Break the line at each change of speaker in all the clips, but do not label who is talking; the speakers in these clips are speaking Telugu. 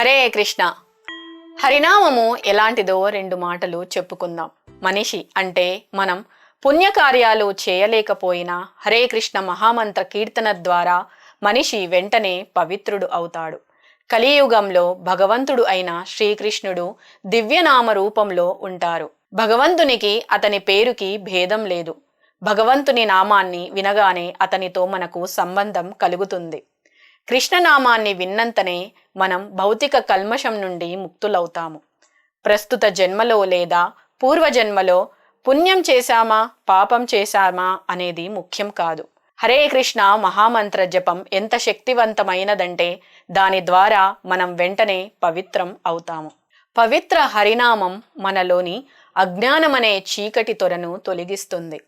హరే కృష్ణ. హరినామము ఎలాంటిదో రెండు మాటలు చెప్పుకుందాం. మనిషి అంటే మనం పుణ్యకార్యాలు చేయలేకపోయినా హరే కృష్ణ మహామంత్ర కీర్తన ద్వారా మనిషి వెంటనే పవిత్రుడు అవుతాడు. కలియుగంలో భగవంతుడు అయిన శ్రీకృష్ణుడు దివ్యనామ రూపంలో ఉంటారు. భగవంతునికి అతని పేరుకి భేదం లేదు. భగవంతుని నామాన్ని వినగానే అతనితో మనకు సంబంధం కలుగుతుంది. కృష్ణనామాన్ని విన్నంతనే మనం భౌతిక కల్మషం నుండి ముక్తులవుతాము. ప్రస్తుత జన్మలో లేదా పూర్వజన్మలో పుణ్యం చేశామా పాపం చేశామా అనేది ముఖ్యం కాదు. హరే కృష్ణ మహామంత్ర జపం ఎంత శక్తివంతమైనదంటే దాని ద్వారా మనం వెంటనే పవిత్రం అవుతాము. పవిత్ర హరినామం మనలోని అజ్ఞానమనే చీకటి తొరను తొలగిస్తుంది.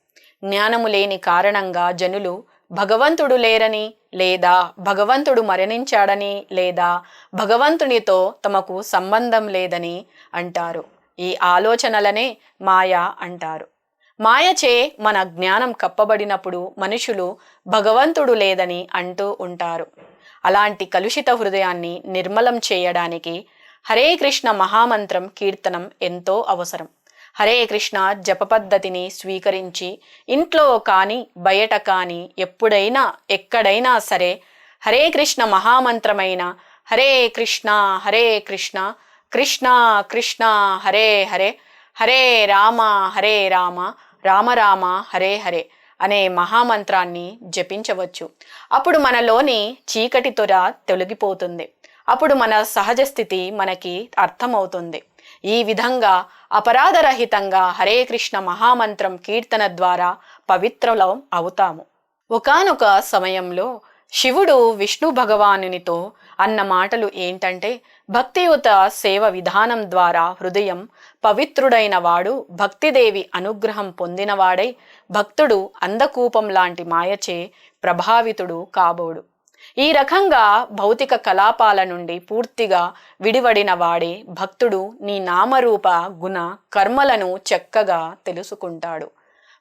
జ్ఞానము లేని కారణంగా జనులు భగవంతుడు లేరని లేదా భగవంతుడు మరణించాడని లేదా భగవంతునితో తమకు సంబంధం లేదని అంటారు. ఈ ఆలోచనలనే మాయ అంటారు. మాయచే మన జ్ఞానం కప్పబడినప్పుడు మనుషులు భగవంతుడు లేదని అంటూ ఉంటారు. అలాంటి కలుషిత హృదయాన్ని నిర్మలం చేయడానికి హరే కృష్ణ మహామంత్రం కీర్తనం ఎంతో అవసరం. హరే కృష్ణ జప పద్ధతిని స్వీకరించి ఇంట్లో కానీ బయట కానీ ఎప్పుడైనా ఎక్కడైనా సరే హరే కృష్ణ మహామంత్రమైన హరే కృష్ణ కృష్ణ కృష్ణ హరే హరే హరే రామ రామ రామ హరే హరే అనే మహామంత్రాన్ని జపించవచ్చు. అప్పుడు మనలోని చీకటి తొర తొలగిపోతుంది. అప్పుడు మన సహజ స్థితి మనకి అర్థమవుతుంది. ఈ విధంగా అపరాధరహితంగా హరే కృష్ణ మహామంత్రం కీర్తన ద్వారా పవిత్రులం అవుతాము. ఒకానొక సమయంలో శివుడు విష్ణు భగవానునితో అన్న మాటలు ఏంటంటే, భక్తియుత సేవ విధానం ద్వారా హృదయం పవిత్రుడైన వాడు భక్తిదేవి అనుగ్రహం పొందినవాడై భక్తుడు అందకూపం లాంటి మాయచే ప్రభావితుడు కాబోడు. ఈ రకంగా భౌతిక కలాపాల నుండి పూర్తిగా విడివడిన వాడే భక్తుడు నీ నామరూప గుణ కర్మలను చక్కగా తెలుసుకుంటాడు.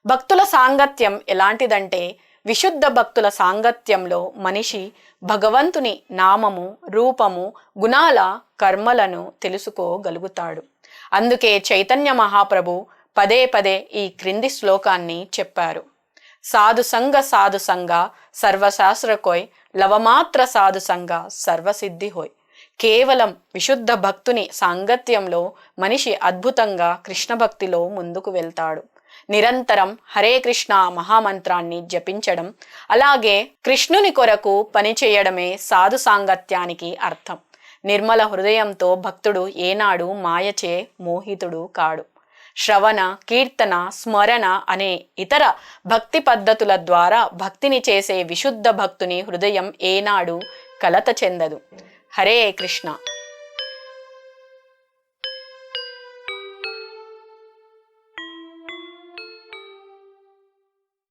భక్తుల సాంగత్యం ఎలాంటిదంటే, విశుద్ధ భక్తుల సాంగత్యంలో మనిషి భగవంతుని నామము రూపము గుణాల కర్మలను తెలుసుకోగలుగుతాడు. అందుకే చైతన్య మహాప్రభు పదే పదే ఈ క్రింది శ్లోకాన్ని చెప్పారు. సాధుసంగ సర్వశాస్త్రకోయ్ లవమాత్ర సాధుసంగ సర్వసిద్ధి హోయ్. కేవలం విశుద్ధ భక్తుని సాంగత్యంలో మనిషి అద్భుతంగా కృష్ణ భక్తిలో ముందుకు వెళ్తాడు. నిరంతరం హరే కృష్ణ మహామంత్రాన్ని జపించడం, అలాగే కృష్ణుని కొరకు పనిచేయడమే సాధు సాంగత్యానికి అర్థం. నిర్మల హృదయంతో భక్తుడు ఏనాడు మాయచే మోహితుడు కాడు. శ్రవణ కీర్తన స్మరణ అనే ఇతర భక్తి పద్ధతుల ద్వారా భక్తిని చేసే విశుద్ధ భక్తుని హృదయం ఏనాడు కలత చెందదు. హరే కృష్ణ.